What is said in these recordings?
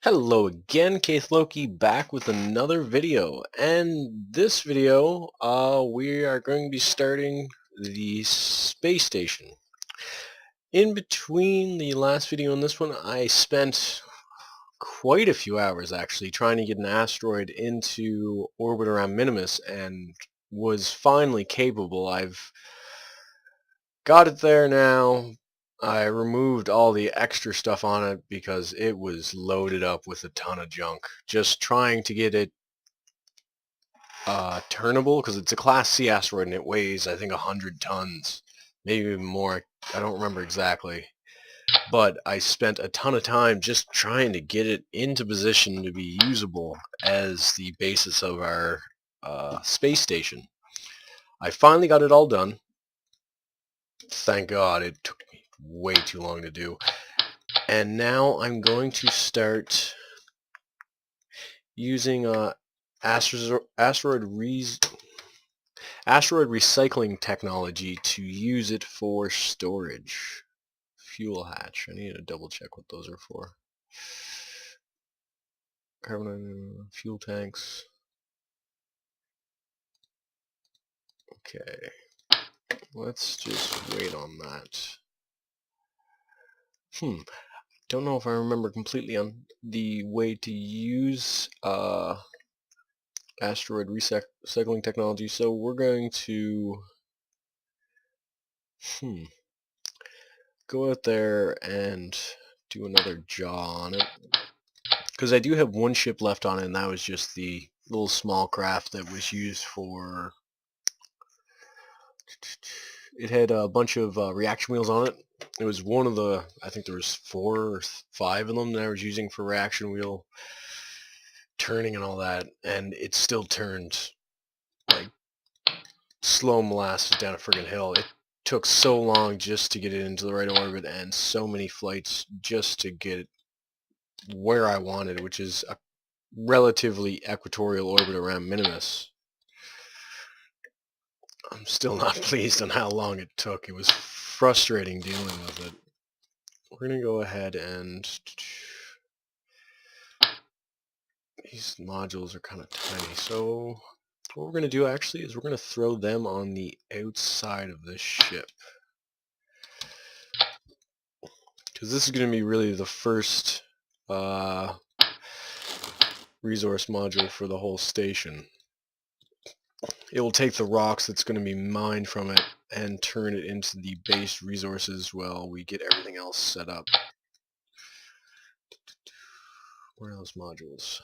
Hello again, Keith Loki back with another video, and this video we are going to be starting the space station. In between the last video and this one, I spent quite a few hours actually trying to get an asteroid into orbit around Minmus and was finally capable. I've got it there now. I removed all the extra stuff on it because it was loaded up with a ton of junk. Just trying to get it turnable, because it's a Class C asteroid and it weighs, I think, 100 tons. Maybe even more. I don't remember exactly. But I spent a ton of time just trying to get it into position to be usable as the basis of our space station. I finally got it all done. Thank God, it took me way too long to do. And now I'm going to start using asteroid recycling technology to use it for storage. Fuel hatch. I need to double check what those are for. Carbon fuel tanks. Okay. Let's just wait on that. Don't know if I remember completely on the way to use asteroid recycling technology, so we're going to go out there and do another jaw on it, because I do have one ship left on it, and that was just the little small craft that was used for, it had a bunch of reaction wheels on it. It was one of the, I think there was 4 or 5 of them that I was using for reaction wheel turning and all that, and it still turned like slow molasses down a friggin' hill. It took so long just to get it into the right orbit, and so many flights just to get it where I wanted, which is a relatively equatorial orbit around Minimus. I'm still not pleased on how long it took. It was frustrating dealing with it. We're going to go ahead and... these modules are kind of tiny, so what we're going to do actually is we're going to throw them on the outside of this ship, because this is going to be really the first resource module for the whole station. It will take the rocks that's going to be mined from it and turn it into the base resources while we get everything else set up. Where are those modules?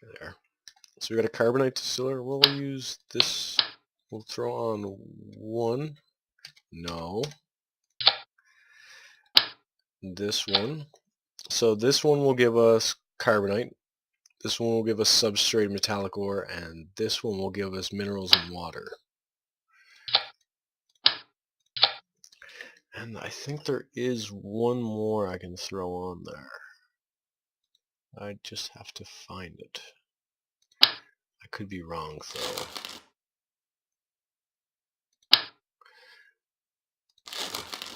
There. So we got a carbonite distiller. We'll use this. We'll throw on one. No. This one. So this one will give us carbonite. This one will give us substrate metallic ore, and this one will give us minerals and water. And I think there is one more I can throw on there. I just have to find it. I could be wrong, though.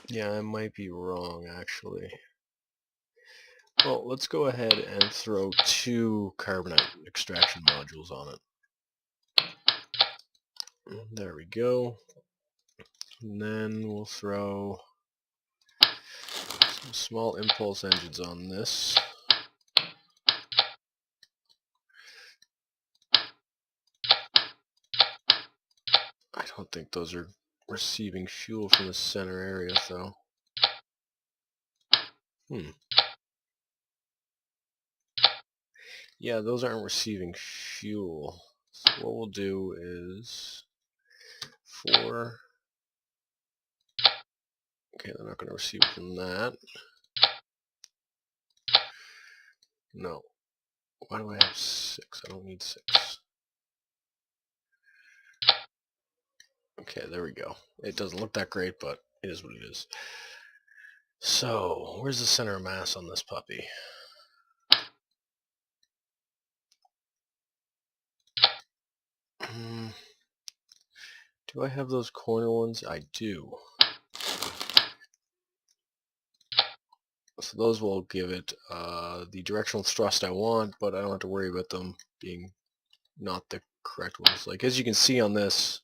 Yeah, I might be wrong, actually. Well, let's go ahead and throw 2 carbonite extraction modules on it. There we go. And then we'll throw some small impulse engines on this. I don't think those are receiving fuel from the center area, though. Yeah, those aren't receiving fuel. So what we'll do is 4. Okay, they're not going to receive from that. No. Why do I have 6? I don't need 6. Okay, there we go. It doesn't look that great, but it is what it is. So, where's the center of mass on this puppy? Do I have those corner ones? I do. So those will give it the directional thrust I want, but I don't have to worry about them being not the correct ones. Like as you can see on this,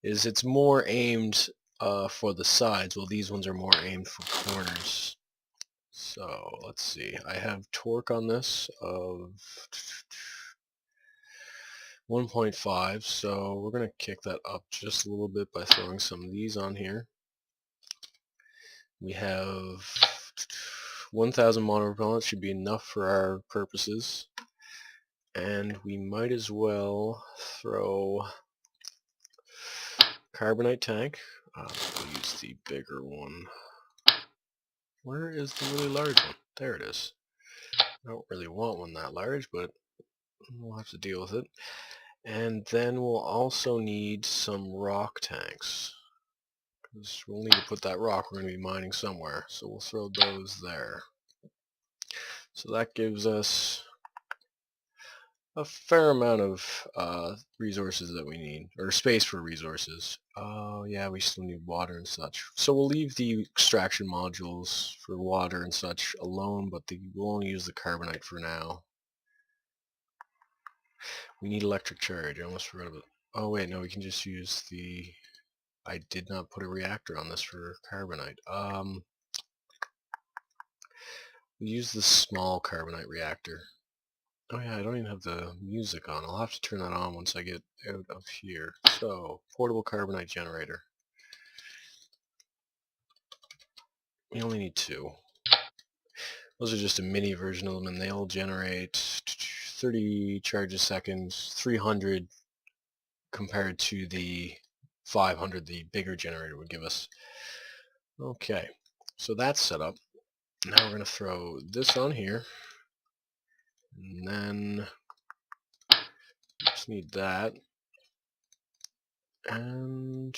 it's more aimed for the sides, while these ones are more aimed for corners. So let's see, I have torque on this of 1.5, so we're going to kick that up just a little bit by throwing some of these on here. We have 1,000 monopropellant, should be enough for our purposes. And we might as well throw carbonite tank. We'll use the bigger one. Where is the really large one? There it is. I don't really want one that large, but we'll have to deal with it. And then we'll also need some rock tanks, because we'll need to put that rock we're going to be mining somewhere. So we'll throw those there. So that gives us a fair amount of resources that we need, or space for resources. Yeah, we still need water and such. So we'll leave the extraction modules for water and such alone, but we'll only use the carbonite for now. We need electric charge. I almost forgot about. Oh wait, no, we can just use the. I did not put a reactor on this for carbonite. We use the small carbonite reactor. Oh yeah, I don't even have the music on. I'll have to turn that on once I get out of here. So, portable carbonite generator. We only need 2. Those are just a mini version of them, and they'll generate 30 charges a second, 300 compared to the 500 the bigger generator would give us. Okay, so that's set up. Now we're going to throw this on here. And then just need that. And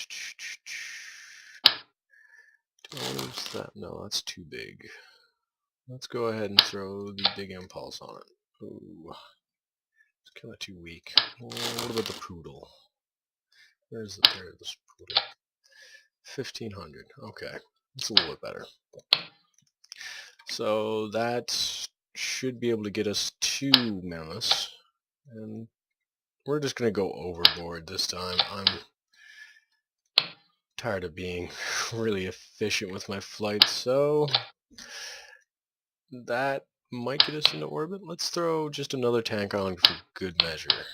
do I use that? No, that's too big. Let's go ahead and throw the big impulse on it. Ooh, it's kind of too weak. What about the poodle? There's this poodle. 1500. Okay, it's a little bit better. So that should be able to get us 2 minmus, and we're just going to go overboard this time. I'm tired of being really efficient with my flights, so that might get us into orbit. Let's throw just another tank on for good measure.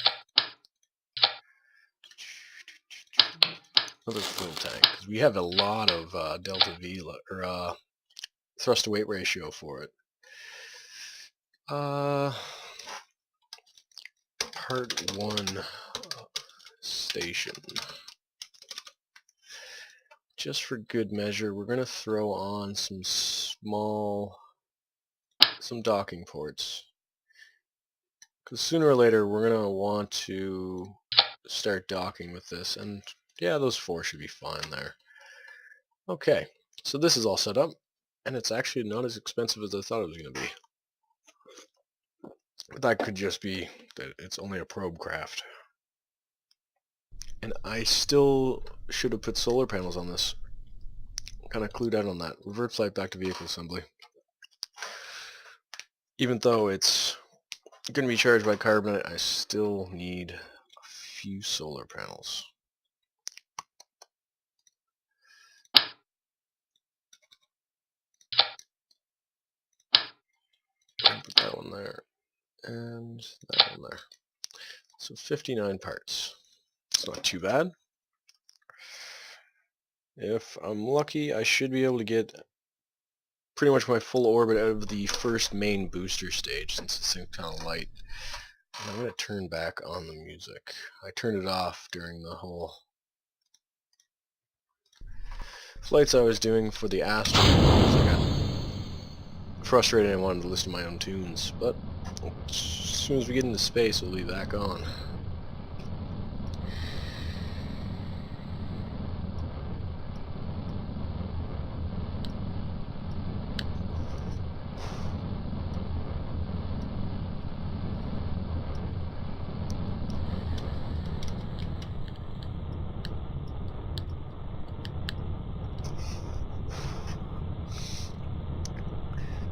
Another full tank, because we have a lot of delta V, or thrust to weight ratio for it. Part 1 station. Just for good measure, we're going to throw on some docking ports. Because sooner or later we're going to want to start docking with this, and yeah, those 4 should be fine there. Okay, so this is all set up, and it's actually not as expensive as I thought it was going to be. That could just be that it's only a probe craft. And I still should have put solar panels on this. Kind of clued out on that. Revert flight back to vehicle assembly. Even though it's going to be charged by carbonite, I still need a few solar panels. Put that one there, and that one there. So 59 parts. It's not too bad. If I'm lucky, I should be able to get pretty much my full orbit out of the first main booster stage, since this thing's kind of light. And I'm going to turn back on the music. I turned it off during the whole flights I was doing for the asteroid. I got frustrated and wanted to listen to my own tunes, but as soon as we get into space, we'll be back on.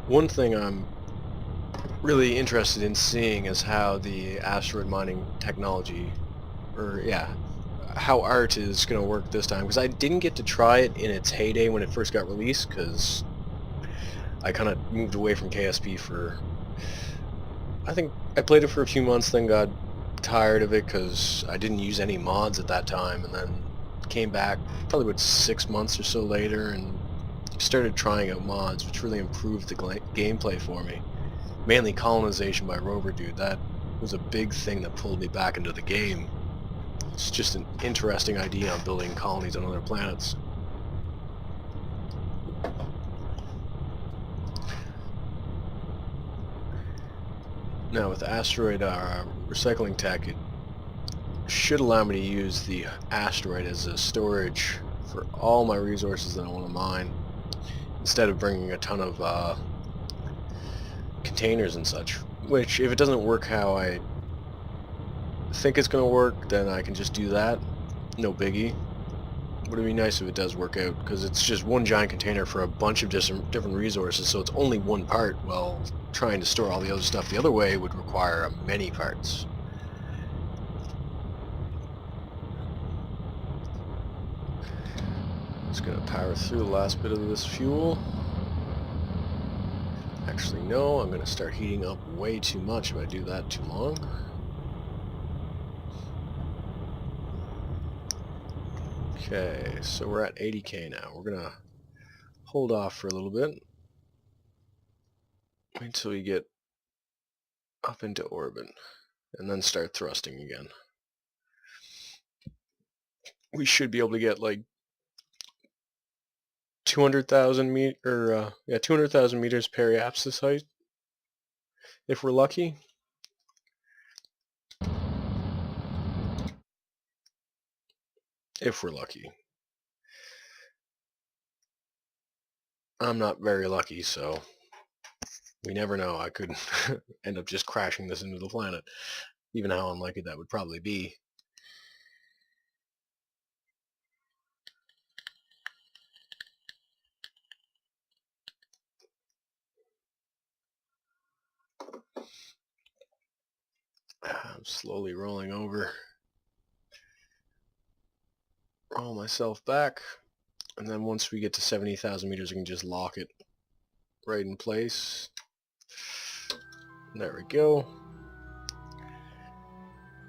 One thing I'm really interested in seeing is how the asteroid mining technology, or yeah, how art is going to work this time, because I didn't get to try it in its heyday when it first got released, because I kind of moved away from KSP for, I think I played it for a few months, then got tired of it because I didn't use any mods at that time, and then came back probably about 6 months or so later and started trying out mods, which really improved the gameplay for me. Mainly colonization by Rover Dude. That was a big thing that pulled me back into the game. It's just an interesting idea on building colonies on other planets. Now with asteroid recycling tech, it should allow me to use the asteroid as a storage for all my resources that I want to mine, instead of bringing a ton of containers and such. Which, if it doesn't work how I think it's going to work, then I can just do that. No biggie. But it'd be nice if it does work out, because it's just one giant container for a bunch of different resources, so it's only one part, while trying to store all the other stuff the other way would require many parts. Just gonna power through the last bit of this fuel. Actually, no, I'm gonna start heating up way too much if I do that too long. Okay, so we're at 80k now. We're gonna hold off for a little bit. Wait until we get up into orbit, and then start thrusting again. We should be able to get like 200,000 meters periapsis height, if we're lucky. If we're lucky. I'm not very lucky, so we never know. I could end up just crashing this into the planet, even how unlikely that would probably be. I'm slowly rolling over. Roll myself back, and then once we get to 70,000 meters, I can just lock it right in place. There we go.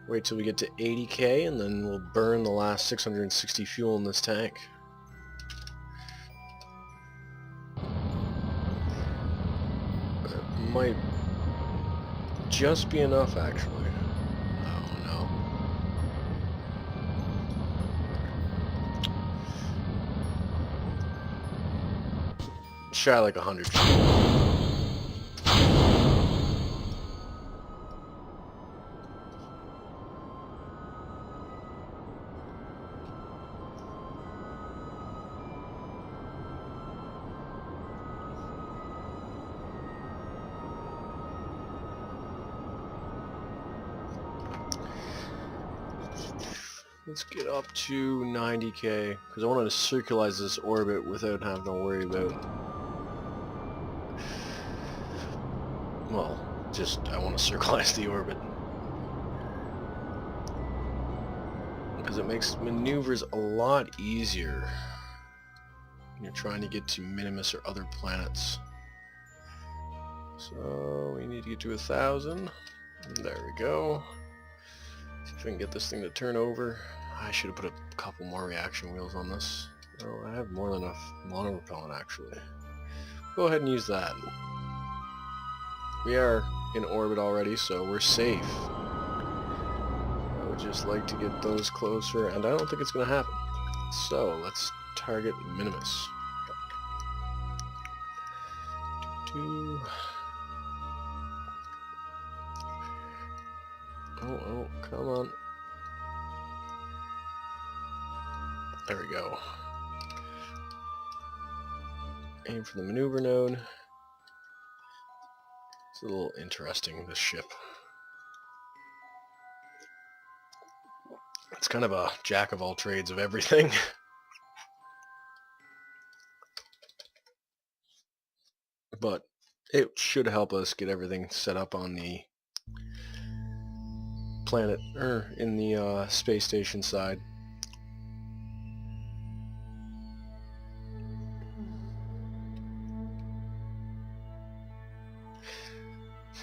Wait till we get to 80k, and then we'll burn the last 660 fuel in this tank. That might just be enough, actually. Oh no. Shy like 100 feet. Let's get up to 90k, because I want to circularize this orbit without having to worry about, well, just I want to circularize the orbit, because it makes maneuvers a lot easier when you're trying to get to Minmus or other planets. So we need to get to 1,000. There we go. See if I can get this thing to turn over. I should have put a couple more reaction wheels on this. Oh, I have more than enough monopropellant, actually. Go ahead and use that. We are in orbit already, so we're safe. I would just like to get those closer, and I don't think it's going to happen. So, let's target Minmus. Oh, come on. There we go. Aim for the maneuver node. It's a little interesting, this ship. It's kind of a jack of all trades of everything. But it should help us get everything set up on the planet, or in the space station side.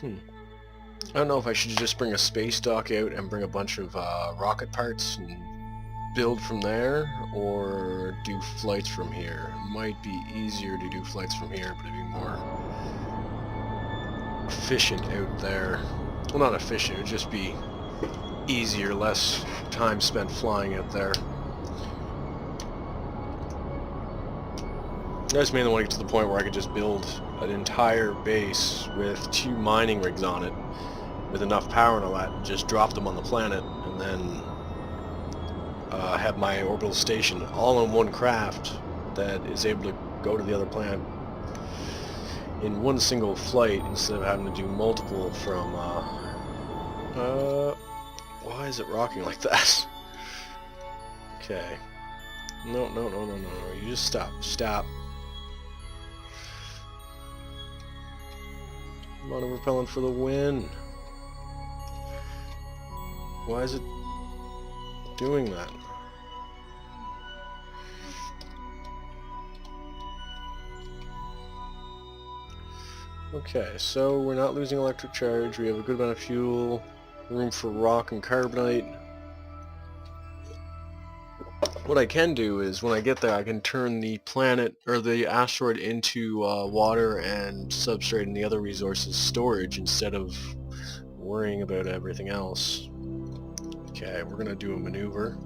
I don't know if I should just bring a space dock out and bring a bunch of rocket parts and build from there, or do flights from here. It might be easier to do flights from here, but it'd be more efficient out there. Well, not efficient, it would just be easier, less time spent flying out there. I just mainly want to get to the point where I could just build an entire base with 2 mining rigs on it, with enough power and all that, and just drop them on the planet, and then have my orbital station all in one craft that is able to go to the other planet in one single flight instead of having to do multiple from why is it rocking like that? Okay. No, you just stop. Mono-repellent for the win. Why is it doing that? Okay, so we're not losing electric charge, we have a good amount of fuel, room for rock and carbonite. What I can do is, when I get there, I can turn the planet, or the asteroid, into water and substrate and the other resources storage instead of worrying about everything else. Okay, we're going to do a maneuver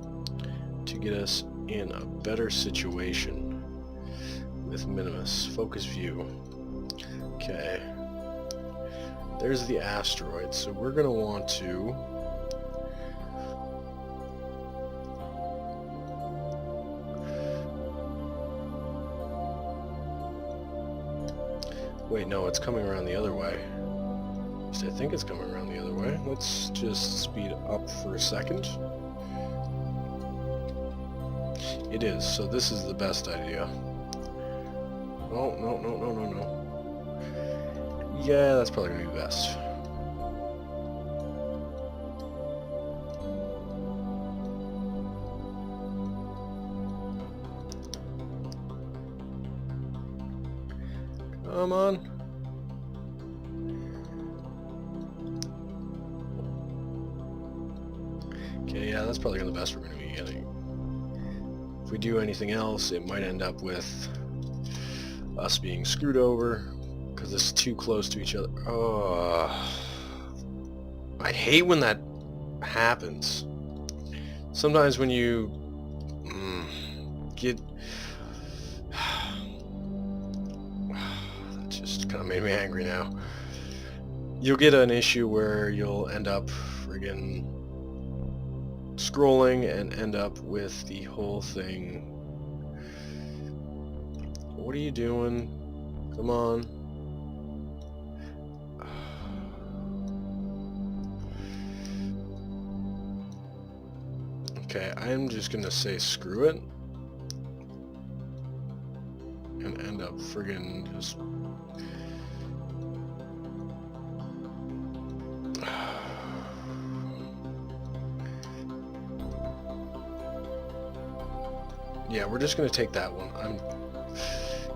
to get us in a better situation with minmus. Focus view. Okay. There's the asteroid, so we're going to want to wait, no, it's coming around the other way. At least I think it's coming around the other way. Let's just speed up for a second. It is, so this is the best idea. Oh, no. Yeah, that's probably going to be best. Come on. Okay, yeah, that's probably the best we're going to be getting. If we do anything else, it might end up with us being screwed over because it's too close to each other. Oh, I hate when that happens. Sometimes when you get... that just kind of made me angry now. You'll get an issue where you'll end up friggin' scrolling and end up with the whole thing. What are you doing? Come on. Okay, I'm just gonna say screw it and end up friggin' just... Yeah, we're just gonna take that one. I'm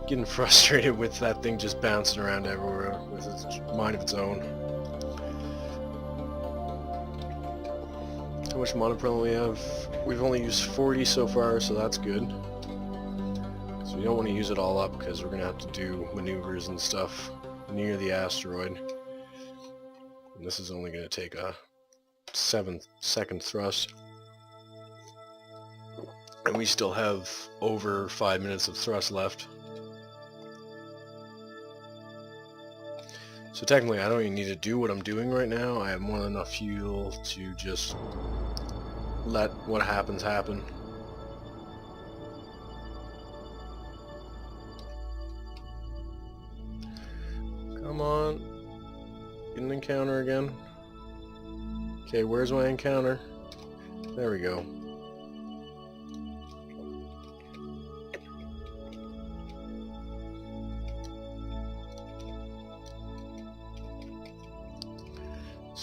getting frustrated with that thing just bouncing around everywhere with its mind of its own. How much monopropylene we have? We've only used 40 so far, so that's good. So we don't want to use it all up because we're going to have to do maneuvers and stuff near the asteroid. And this is only going to take a 7-second thrust. And we still have over 5 minutes of thrust left. So technically I don't even need to do what I'm doing right now. I have more than enough fuel to just let what happens happen. Come on. Get an encounter again. Okay, where's my encounter? There we go.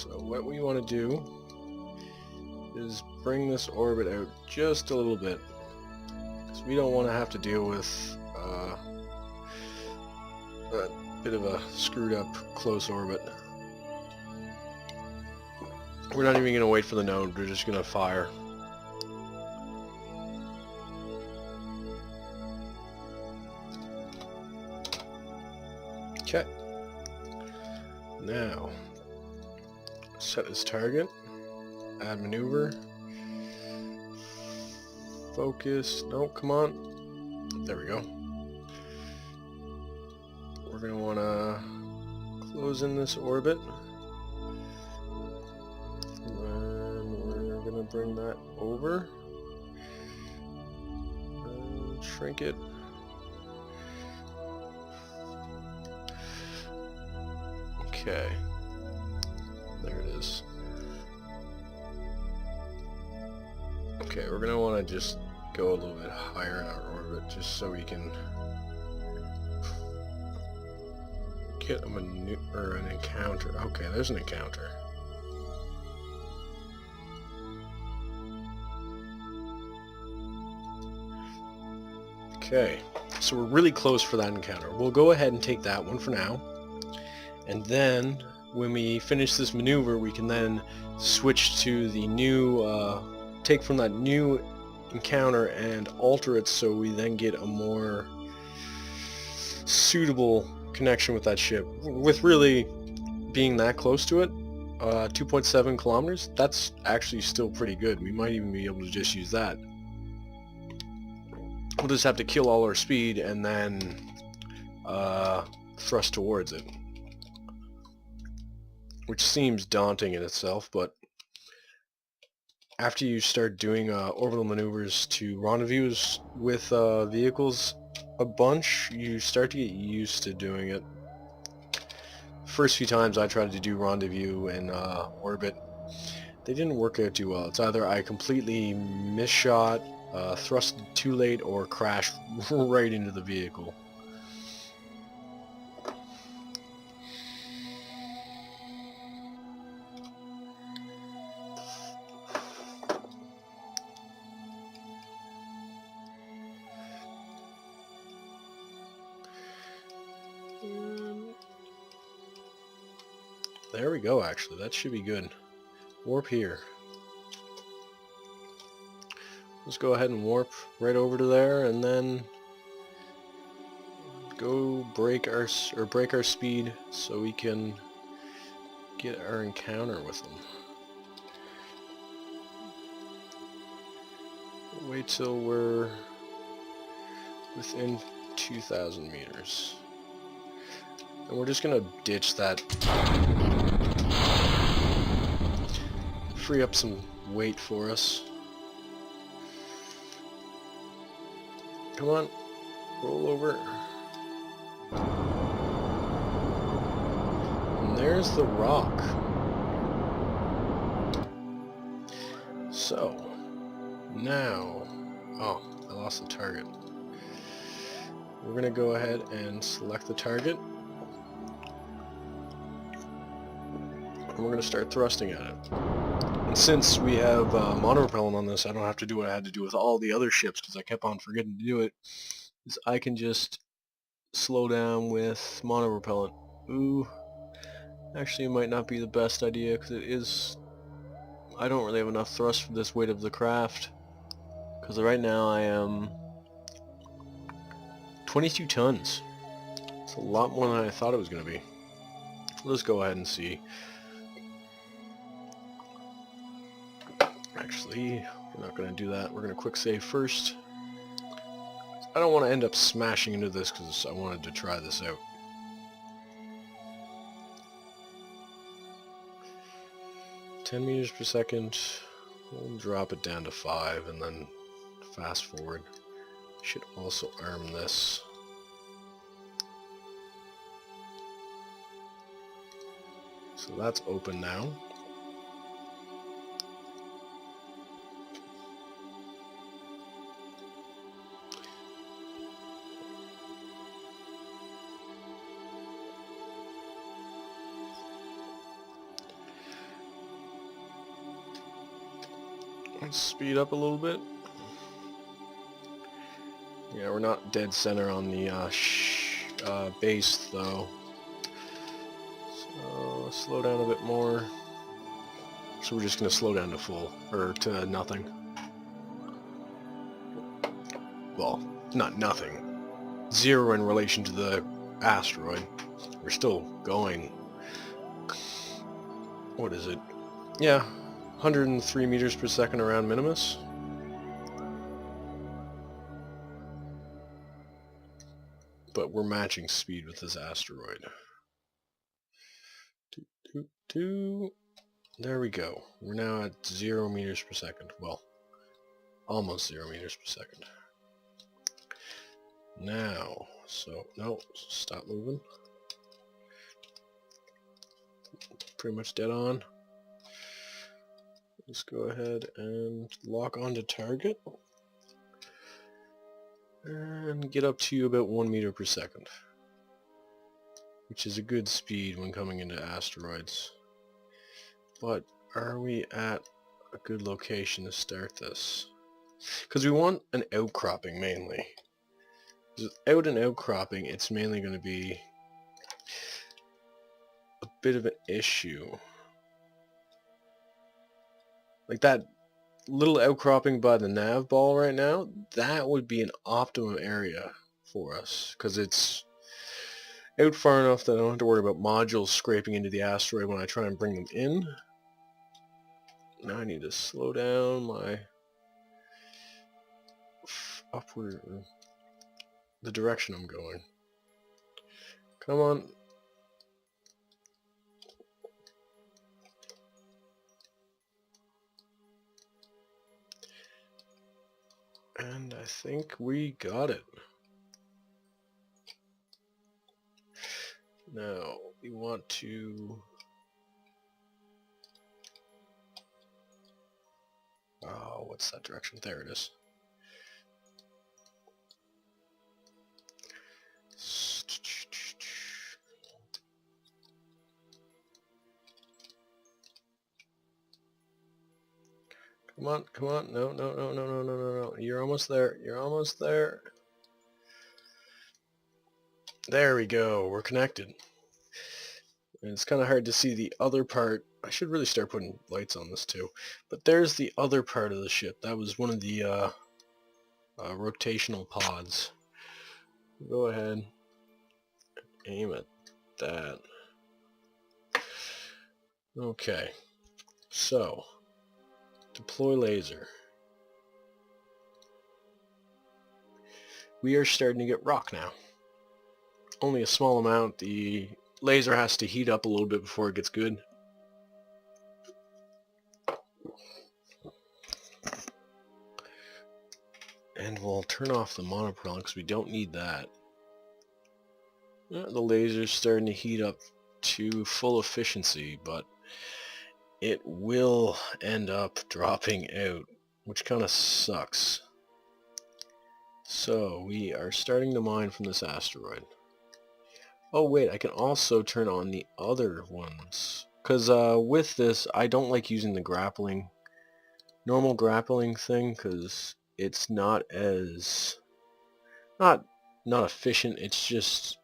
So what we want to do is bring this orbit out just a little bit, because we don't want to have to deal with a bit of a screwed up close orbit. We're not even going to wait for the node, we're just going to fire. Okay. Now, set its target, add maneuver, focus, no, come on, there we go. We're going to want to close in this orbit, and then we're going to bring that over, and shrink it. Okay, there it is. Okay, we're going to want to just go a little bit higher in our orbit just so we can get an encounter. Okay, there's an encounter. Okay, so we're really close for that encounter. We'll go ahead and take that one for now. And then, when we finish this maneuver, we can then switch to the new, take from that new encounter and alter it so we then get a more suitable connection with that ship. With really being that close to it, 2.7 kilometers, that's actually still pretty good. We might even be able to just use that. We'll just have to kill all our speed and then thrust towards it. Which seems daunting in itself, but after you start doing orbital maneuvers to rendezvous with vehicles a bunch, you start to get used to doing it. First few times I tried to do rendezvous in orbit, they didn't work out too well. It's either I completely misshot, thrust too late, or crashed right into the vehicle. There we go, actually. That should be good. Warp here. Let's go ahead and warp right over to there, and then go break our speed so we can get our encounter with them. Wait till we're within 2,000 meters. And we're just gonna ditch that. Free up some weight for us. Come on, roll over. And there's the rock. So, now, oh, I lost the target. We're gonna go ahead and select the target. And we're gonna start thrusting at it. And since we have monopropellant on this, I don't have to do what I had to do with all the other ships, because I kept on forgetting to do it, is I can just slow down with monopropellant. Ooh, actually it might not be the best idea, because it is, I don't really have enough thrust for this weight of the craft, because right now I am 22 tons. It's a lot more than I thought it was going to be. Let's go ahead and see. Actually, we're not going to do that. We're going to quick save first. I don't want to end up smashing into this because I wanted to try this out. $10 meters per second. We'll drop it down to 5 and then fast forward. Should also arm this. So that's open now. Let's speed up a little bit. Yeah, we're not dead center on the base though. So slow down a bit more. So we're just going to slow down to full, or to nothing. Well, not nothing. 0 in relation to the asteroid. We're still going. What is it? Yeah, 103 meters per second around minmus. But we're matching speed with this asteroid. There we go. We're now at 0 meters per second. Well, almost 0 meters per second. Now, so, no, stop moving. Pretty much dead on. Let's go ahead and lock onto target. And get up to about 1 meter per second. Which is a good speed when coming into asteroids. But are we at a good location to start this? Because we want an outcropping mainly. Without an outcropping, it's mainly going to be a bit of an issue. Like that little outcropping by the nav ball right now, that would be an optimum area for us. Because it's out far enough that I don't have to worry about modules scraping into the asteroid when I try and bring them in. Now I need to slow down my upward, the direction I'm going. Come on. And I think we got it. Now we want to what's that direction? There it is. Come on, come on. No, no, no, no, no, no, no, no. You're almost there. You're almost there. There we go. We're connected. And it's kind of hard to see the other part. I should really start putting lights on this too. But there's the other part of the ship. That was one of the rotational pods. Go ahead. Aim at that. Okay. So, deploy laser. We are starting to get rock now. Only a small amount. The laser has to heat up a little bit before it gets good. And we'll turn off the monopropellant because we don't need that. The laser's starting to heat up to full efficiency, but it will end up dropping out, which kind of sucks. So we are starting to mine from this asteroid. Oh wait, I can also turn on the other ones. Because with this, I don't like using the normal grappling thing, because it's not as, not efficient, it's just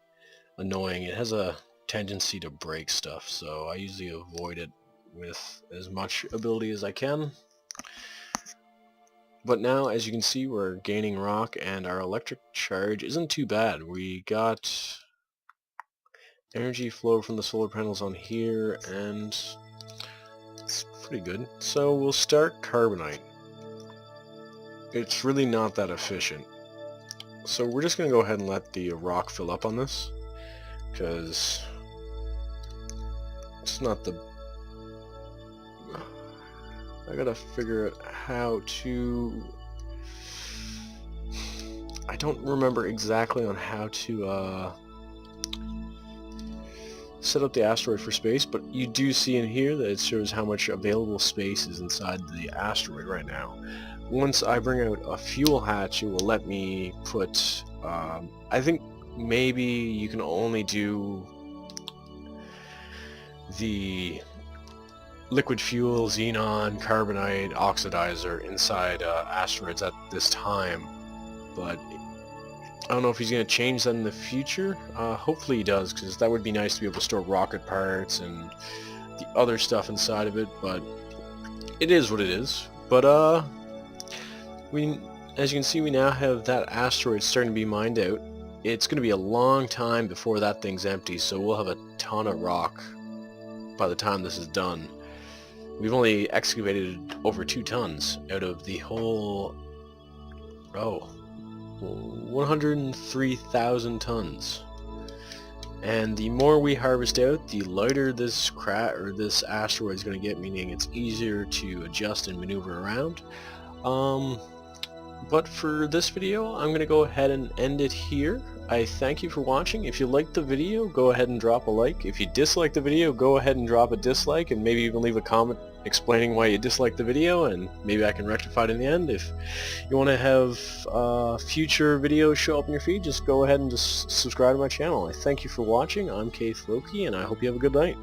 annoying. It has a tendency to break stuff, so I usually avoid it with as much ability as I can. But now, as you can see, we're gaining rock, and our electric charge isn't too bad. We got energy flow from the solar panels on here, and it's pretty good. So we'll start carbonite. It's really not that efficient. So we're just going to go ahead and let the rock fill up on this, because it's not the... I gotta figure out how to... I don't remember exactly on how to set up the asteroid for space, but you do see in here that it shows how much available space is inside the asteroid right now. Once I bring out a fuel hatch, it will let me put... I think maybe you can only do the liquid fuel, xenon, carbonite, oxidizer inside asteroids at this time, but I don't know if he's going to change that in the future. Hopefully he does, because that would be nice to be able to store rocket parts and the other stuff inside of it, but it is what it is. But as you can see, we now have that asteroid starting to be mined out. It's going to be a long time before that thing's empty, so we'll have a ton of rock by the time this is done. We've only excavated over 2 tons out of the whole 103,000 tons. And the more we harvest out, the lighter this asteroid is going to get, meaning it's easier to adjust and maneuver around. But for this video, I'm going to go ahead and end it here. I thank you for watching. If you liked the video, go ahead and drop a like. If you disliked the video, go ahead and drop a dislike, and maybe even leave a comment explaining why you disliked the video, and maybe I can rectify it in the end. If you want to have future videos show up in your feed, just go ahead and just subscribe to my channel. I thank you for watching. I'm KSP, and I hope you have a good night.